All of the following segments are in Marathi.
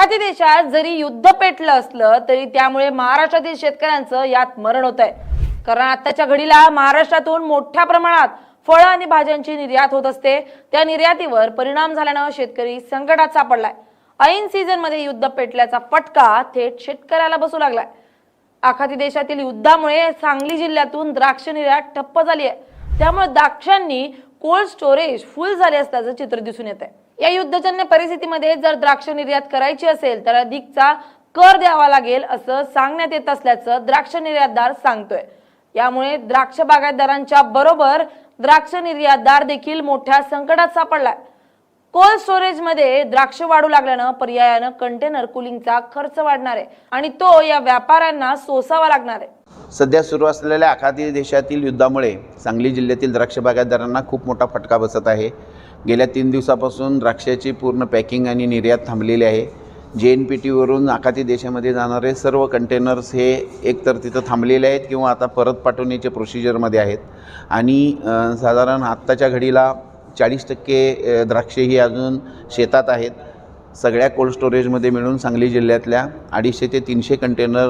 आखाती देशात जरी युद्ध पेटलं असलं तरी त्यामुळे महाराष्ट्रातील शेतकऱ्यांचं यात मरण होत आहे। कारण आताच्या घडीला महाराष्ट्रातून मोठ्या प्रमाणात फळं आणि भाज्यांची निर्यात होत असते। त्या निर्यातीवर परिणाम झाल्यानं शेतकरी संकटात सापडलाय। ऐन सीझन मध्ये युद्ध पेटल्याचा फटका थेट शेतकऱ्याला बसू लागलाय। आखाती देशातील युद्धामुळे सांगली जिल्ह्यातून द्राक्ष निर्यात ठप्प झाली आहे। त्यामुळे द्राक्षांनी कोल्ड स्टोरेज फुल झाले असल्याचं चित्र दिसून येत आहे। या युद्धजन्य परिस्थितीमध्ये जर द्राक्ष निर्यात करायची असेल तर अधिकचा कर द्यावा लागेल असं सांगण्यात येत असल्याचं द्राक्ष निर्यातदार सांगतोय। यामुळे द्राक्ष बागायतदारांच्या बरोबर द्राक्ष निर्यातदार देखील मोठ्या संकटात सापडलाय। कोल्ड स्टोरेज मध्ये द्राक्ष वाढू लागल्यानं पर्यायानं कंटेनर कुलिंगचा खर्च वाढणार आहे आणि तो या व्यापाऱ्यांना सोसावा लागणार आहे। सध्या सुरू असलेल्या आखाती देशातील युद्धामुळे सांगली जिल्ह्यातील द्राक्ष बागायतदारांना खूप मोठा फटका बसत आहे। गेल्या 3 दिवसापासून द्राक्षाची पूर्ण पॅकिंग आणि निर्यात थांबलेली आहे। JNPT वरून आखाती देशामध्ये जाणारे सर्व कंटेनर्स हे एकतर तिथं थांबलेले आहेत किंवा आता परत पाठवण्याच्या प्रोसिजरमध्ये आहेत आणि साधारण आत्ताच्या घडीला 40% द्राक्षे ही अजून शेतात आहेत। सगळ्या कोल्ड स्टोरेजमध्ये मिळून सांगली जिल्ह्यातल्या 250 ते 300 कंटेनर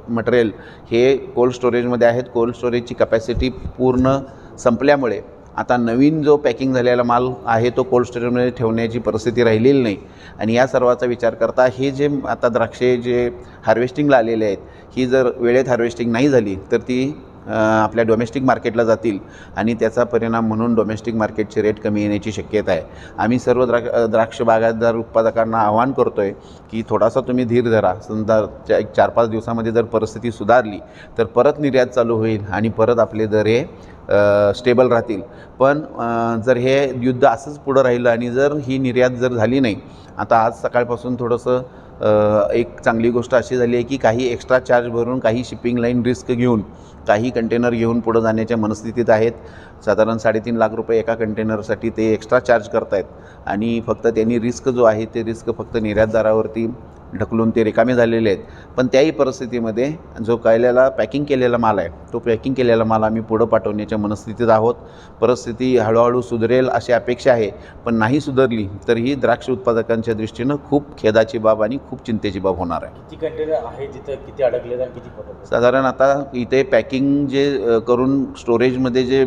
मटेरियल हे कोल्ड स्टोरेजमध्ये आहेत। कोल्ड स्टोरेजची कॅपॅसिटी पूर्ण संपल्यामुळे आता नवीन जो पॅकिंग झालेला माल आहे तो कोल्ड स्टोरेजमध्ये ठेवण्याची परिस्थिती राहिलेली नाही आणि या सर्वाचा विचार करता हे जे आता द्राक्षे जे हार्वेस्टिंगला आलेले आहेत ही जर वेळेत हार्वेस्टिंग नाही झाली तर ती आपल्या डोमेस्टिक मार्केटला जातील आणि त्याचा परिणाम म्हणून डोमेस्टिक मार्केटचे रेट कमी येण्याची शक्यता आहे। आम्ही सर्व द्राक्ष बागायतदार उत्पादकांना आवाहन करतो आहे की थोडासा तुम्ही धीर धरा। समजा 4-5 दिवसामध्ये जर परिस्थिती सुधारली तर परत निर्यात चालू होईल आणि परत आपले दर हे स्टेबल राहतील। पण जर हे युद्ध असंच पुढं राहिलं आणि जर ही निर्यात जर झाली नाही, आता आज सकाळपासून थोडंसं एक चांगली गोष्ट अशी झाली आहे की काही एक्स्ट्रा चार्ज भरून काही शिपिंग लाईन रिस्क घेऊन काही कंटेनर घेऊन पुढं जाण्याच्या मनस्थितीत आहेत। साधारण 3.5 लाख रुपये एका कंटेनरसाठी ते एक्स्ट्रा चार्ज करतायत आणि फक्त त्यांनी रिस्क जो आहे ते रिस्क फक्त निर्यातदारावरती ढकलून ते रिकामे झालेले आहेत। पण त्याही परिस्थितीमध्ये जो पॅकिंग केलेला माल आहे तो पॅकिंग केलेला माल आम्ही पुढं पाठवण्याच्या मनस्थितीत आहोत। परिस्थिती हळूहळू सुधारेल अशी अपेक्षा आहे, पण नाही सुधारली तर ही द्राक्ष उत्पादकांच्या दृष्टीनं खूप खेदाची बाब आणि खूप चिंतेची बाब होणार आहे। किती कंटेनर आहे जिथे किती अडकले आणि किती पडले? साधारण आता इथे पॅकिंग जे करून स्टोरेजमध्ये जे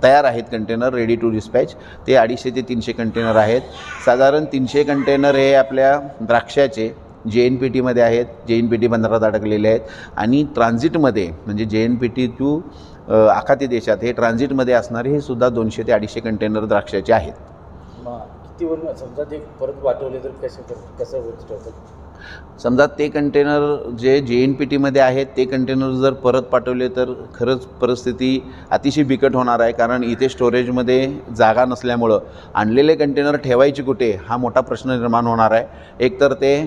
तयार आहेत कंटेनर रेडी टू डिस्पॅच ते 250 ते 300 कंटेनर आहेत। साधारण 300 कंटेनर हे आपल्या द्राक्षाचे JNPTमध्ये आहेत, JNPT बंदरात अडकलेले आहेत आणि ट्रान्झिटमध्ये म्हणजे JNPT टू आखाती देशात हे ट्रान्झिटमध्ये असणारे हे सुद्धा 200 ते 250 कंटेनर द्राक्षाचे आहेत। कितीवरून समजा ते परत पाठवले तर कसं होत ठेवतात? समजा ते कंटेनर जे JNPTमध्ये आहेत ते कंटेनर जर परत पाठवले तर खरंच परिस्थिती अतिशय बिकट होणार आहे। कारण इथे स्टोरेजमध्ये जागा नसल्यामुळं आणलेले कंटेनर ठेवायचे कुठे हा मोठा प्रश्न निर्माण होणार आहे। एकतर ते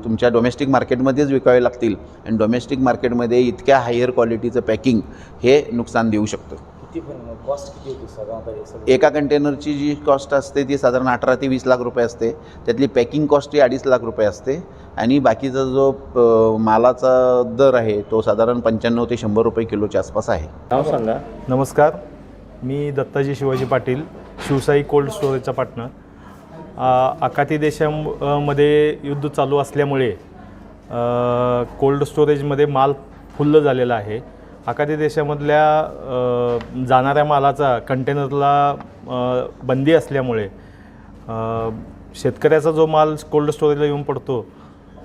तुमच्या डोमेस्टिक मार्केटमध्येच विकावे लागतील आणि डोमेस्टिक मार्केटमध्ये इतक्या हायर क्वालिटीचं पॅकिंग हे नुकसान देऊ शकतं। कॉस्ट किती होती साधारणतः? एका कंटेनरची जी कॉस्ट असते ती साधारण 18 ते 20 लाख रुपये असते। त्यातली पॅकिंग कॉस्ट ही 2.5 लाख रुपये असते आणि बाकीचा जो मालाचा दर आहे तो साधारण 95 ते 100 रुपये किलोच्या आसपास आहे। नाव सांगा। नमस्कार, मी दत्ताजी शिवाजी पाटील, शिवसाई कोल्ड स्टोरेजचा पार्टनर। आखाती देशामध्ये युद्ध चालू असल्यामुळे कोल्ड स्टोरेजमध्ये माल फुल्ल झालेला आहे। आखाती देशामधल्या जाणाऱ्या मालाचा कंटेनरला बंदी असल्यामुळे शेतकऱ्याचा जो माल कोल्ड स्टोरेजला येऊन पडतो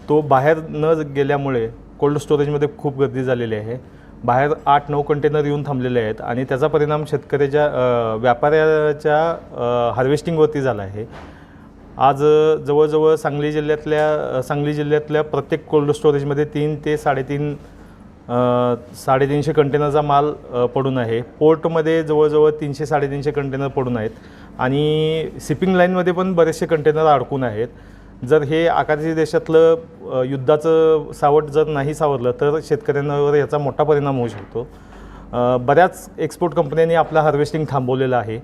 तो बाहेर न गेल्यामुळे कोल्ड स्टोरेजमध्ये खूप गर्दी झालेली आहे। बाहेर 8-9 कंटेनर येऊन थांबलेले आहेत आणि त्याचा परिणाम शेतकऱ्याच्या व्यापाऱ्याच्या हार्वेस्टिंगवरती झाला आहे। आज जवळजवळ सांगली जिल्ह्यातल्या प्रत्येक कोल्ड स्टोरेजमध्ये 3 ते 350 कंटेनरचा माल पडून आहे। पोर्टमध्ये जवळजवळ 300-350 कंटेनर पडून आहेत आणि शिपिंग लाईनमध्ये पण बरेचसे कंटेनर अडकून आहेत। जर हे आखाती देशातलं युद्धाचं सावट जर नाही सावरलं तर शेतकऱ्यांवर याचा मोठा परिणाम होऊ शकतो। बऱ्याच एक्सपोर्ट कंपन्यांनी आपलं हार्वेस्टिंग थांबवलेलं आहे।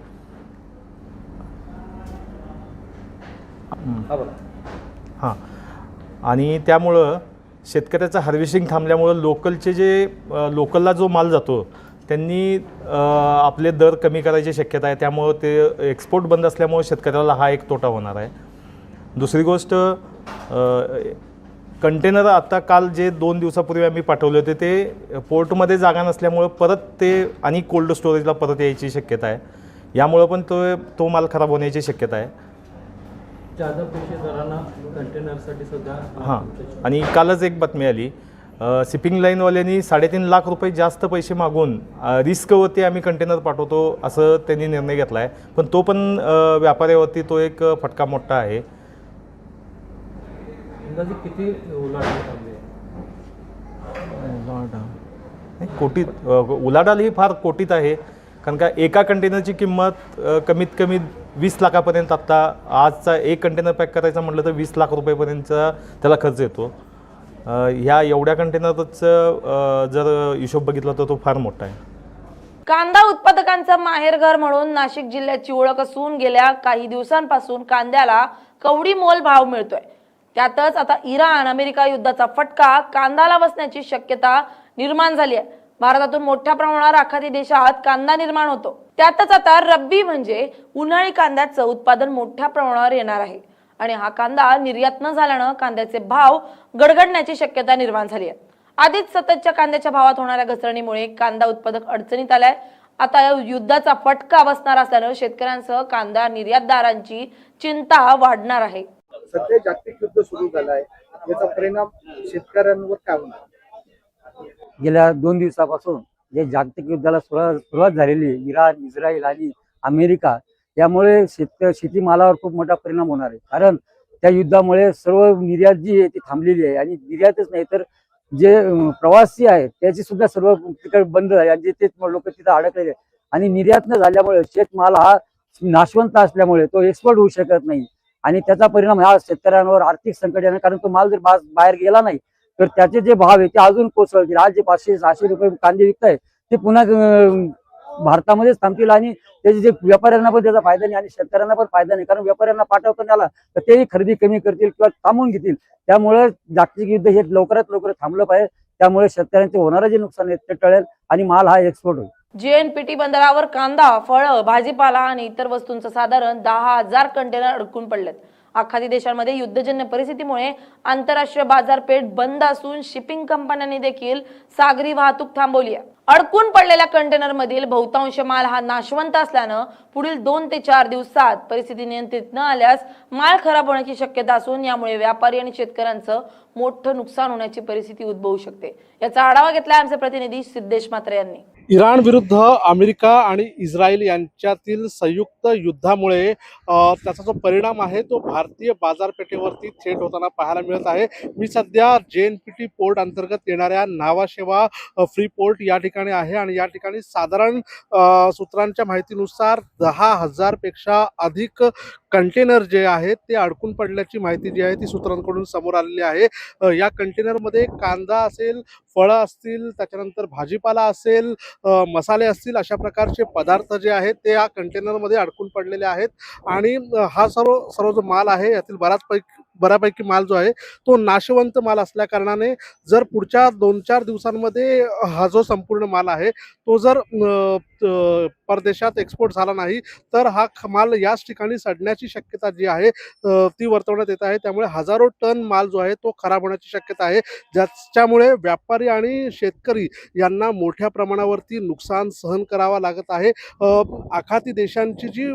हां, आणि त्यामुळं शेतकऱ्याचं हार्वेस्टिंग थांबल्यामुळं लोकलला जो माल जातो त्यांनी आपले दर कमी करायची शक्यता आहे। त्यामुळं ते एक्सपोर्ट बंद असल्यामुळे शेतकऱ्याला हा एक तोटा होणार आहे। दुसरी गोष्ट, कंटेनर आता काल जे 2 दिवसापूर्वी आम्ही पाठवले होते ते पोर्टमध्ये जागा नसल्यामुळं परत ते आणि कोल्ड स्टोरेजला परत यायची शक्यता आहे. यामुळं पण तो माल खराब होण्याची शक्यता आहे. जादा पैसे दरांना कंटेनरसाठी सुद्धा. हां, आणि कालच एक बातमी आली, शिपिंग लाईनवाल्यांनी 3.5 लाख रुपये जास्त पैसे मागून रिस्कवरती आम्ही कंटेनर पाठवतो असं त्यांनी निर्णय घेतला आहे. पण तो पण व्यापाऱ्यावरती तो एक फटका मोठा आहे. अंदाजे किती उलाढाल थांबली? उलाढाल ही फार कोटीत आहे. कारण का एका कंटेनरची किंमत कमीत कमी 20 लाखापर्यंत, आत्ता आजचा एक कंटेनर पॅक करायचा म्हटलं तर 20 लाख रुपयेपर्यंतचा त्याला खर्च येतो. ह्या एवढ्या कंटेनरच जर हिशोब बघितला तर तो फार मोठा आहे. कांदा उत्पादकांचं माहेरघर म्हणून नाशिक जिल्ह्याची ओळख असून गेल्या काही दिवसांपासून कांद्याला कवडी मोल भाव मिळतोय. त्यातच आता इराण अमेरिका युद्धाचा फटका कांद्याला बसण्याची शक्यता निर्माण झाली आहे. भारतातून मोठ्या प्रमाणावर आखाती देशात कांदा निर्माण होतो. त्यातच आता रब्बी म्हणजे उन्हाळी कांद्याचं उत्पादन मोठ्या प्रमाणावर येणार आहे आणि हा कांदा निर्यात न झाल्यानं कांद्याचे भाव गडगडण्याची शक्यता निर्माण झाली आहे. आधीच सततच्या कांद्याच्या भावात होणाऱ्या घसरणीमुळे कांदा उत्पादक अडचणीत आलाय. आता युद्धाचा फटका बसणार असल्यानं शेतकऱ्यांसह कांदा निर्यातदारांची चिंता वाढणार आहे. सध्या जागतिक युद्ध सुरू झालं आहे, याचा परिणाम शेतकऱ्यांवर काय होणार? गेल्या 2 दिवसापासून जे जागतिक युद्धाला सुरुवात झालेली इराण, इस्रायल आणि अमेरिका, यामुळे शेतीमालावर खूप मोठा परिणाम होणार आहे. कारण त्या युद्धामुळे सर्व निर्यात जी आहे ती थांबलेली आहे आणि निर्यातच नाही तर जे प्रवासी आहेत त्याची सुद्धा सर्व तिकडे बंद आहे आणि ते लोक तिथं अडकलेले आहेत. आणि निर्यात न झाल्यामुळे शेतमाल हा नाशवंत असल्यामुळे तो एक्सपोर्ट होऊ शकत नाही आणि त्याचा परिणाम हा शेतकऱ्यांवर आर्थिक संकट येणार. कारण तो माल जर बाहेर गेला नाही तर त्याचे जे भाव आहे ते अजून कोसळतील. आज जे 500-600 रुपये कांदे विकताय ते पुन्हा भारतामध्येच थांबतील आणि त्याचे जे व्यापाऱ्यांना पण त्याचा फायदा नाही आणि शेतकऱ्यांना पण फायदा नाही. कारण व्यापाऱ्यांना पाठवता आला तर तेही खरेदी कमी करतील किंवा थांबवून घेतील. त्यामुळे जागतिक युद्ध हे लवकरात लवकर थांबलं पाहिजे. त्यामुळे शेतकऱ्यांचे होणारं जे नुकसान आहे ते टळेल आणि माल हा एक्सपोर्ट होईल. JNPT बंदरावर कांदा, फळं, भाजीपाला आणि इतर वस्तूंचं साधारण 10,000 कंटेनर अडकून पडलेत. आखाती देशांमध्ये युद्धजन्य परिस्थितीमुळे आंतरराष्ट्रीय बाजारपेठ बंद असून शिपिंग कंपन्यांनी देखील सागरी वाहतूक थांबवली आहे. अडकून पडलेल्या कंटेनर मधील बहुतांश माल हा नाशवंत असल्यानं पुढील 2 ते 4 दिवसात परिस्थिती नियंत्रित न आल्यास माल खराब होण्याची शक्यता असून यामुळे व्यापारी आणि शेतकऱ्यांचं मोठं नुकसान होण्याची परिस्थिती उद्भवू शकते. याचा आढावा घेतला आमचे प्रतिनिधी सिद्धेश म्हात्रे यांनी. इराण विरुद्ध अमेरिका आणि इस्रायल यांच्यातील संयुक्त युद्धामुळे त्याचा जो परिणाम आहे तो भारतीय बाजारपेठेवरती थेट होताना पाहायला मिळत आहे. मी सध्या JNPT पोर्ट अंतर्गत येणाऱ्या नावाशेवा फ्री पोर्ट या ठिकाणी आहे आणि या ठिकाणी साधारण सूत्रांच्या माहितीनुसार 10,000 पेक्षा अधिक कंटेनर जे आहेत ते अडकून पडल्याची माहिती जी आहे ती सूत्रांकडून समोर आलेली आहे. या कंटेनरमध्ये कांदा असेल, फळं असतील, त्याच्यानंतर भाजीपाला असेल, मसाले असतील, अशा प्रकारचे पदार्थ जे आहेत ते या कंटेनरमध्ये अडकून पडलेले आहेत. आणि हा सर्व जो माल आहे यातील बऱ्यापैकी माल जो आहे तो नाशवंत माल असल्या कारणाने जर पुढच्या 2-4 दिवसांमध्ये हा जो संपूर्ण माल आहे तो जर परदेशात एक्सपोर्ट झाला नाही तर हा माल याच ठिकाणी सडण्याची शक्यता जी आहे ती वर्तवण्यात येत आहे. त्यामुळे हजारो टन माल जो आहे तो खराब होण्याची शक्यता आहे, ज्याच्यामुळे व्यापारी आणि शेतकरी यांना मोठ्या प्रमाणावरती नुकसान सहन करावा लागत आहे. आखाती देशांची जी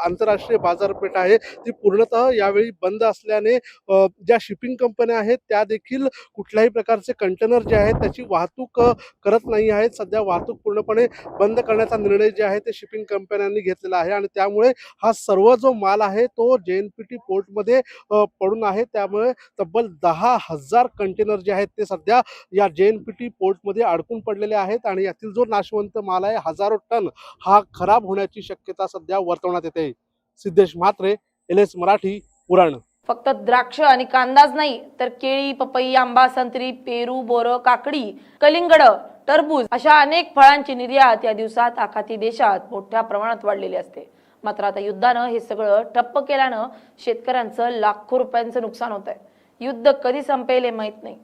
आंतरराष्ट्रीय बाजारपेठ आहे ती पूर्णतः यावेळी बंद असल्याने ज्या शिपिंग कंपन्या आहेत त्या देखील कुठल्याही प्रकारचे कंटेनर जे आहेत त्याची वाहतूक करत नाही आहेत. सध्या वाहतूक पूर्णपणे बंद करण्याचा निर्णय जे आहे ते शिपिंग कंपन्यांनी घेतलेला आहे आणि त्यामुळे हा सर्व जो माल आहे तो JNPT पोर्टमध्ये पडून आहे. त्यामुळे तब्बल 10,000 कंटेनर जे आहेत ते सध्या या JNPT पोर्टमध्ये अडकून पडलेले आहेत आणि यातील जो नाशवंत माल आहे हजारो टन हा खराब होण्याची शक्यता सध्या वर्तवण्यात येते. सिद्धेश म्हात्रे, LS मराठी, पुराण. फक्त द्राक्ष आणि कांदाच नाही तर केळी, पपई, आंबा, संत्री, पेरू, बोरं, काकडी, कलिंगड, टरबूज अशा अनेक फळांची निर्यात या दिवसात आखाती देशात मोठ्या प्रमाणात वाढलेली असते. मात्र आता युद्धानं हे सगळं ठप्प केल्यानं शेतकऱ्यांचं लाखो रुपयांचं नुकसान होत आहे. युद्ध कधी संपेल हे माहीत नाही.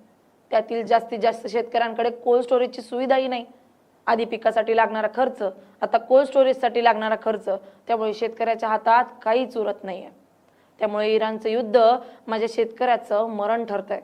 त्यातील जास्तीत जास्त शेतकऱ्यांकडे कोल्ड स्टोरेजची सुविधाही नाही. आधी पिकासाठी लागणारा खर्च, आता कोल्ड स्टोरेजसाठी लागणारा खर्च, त्यामुळे शेतकऱ्याच्या हातात काहीच उरत नाहीये. त्यामुळे इराणचं युद्ध माझ्या शेतकऱ्याचं मरण ठरतंय.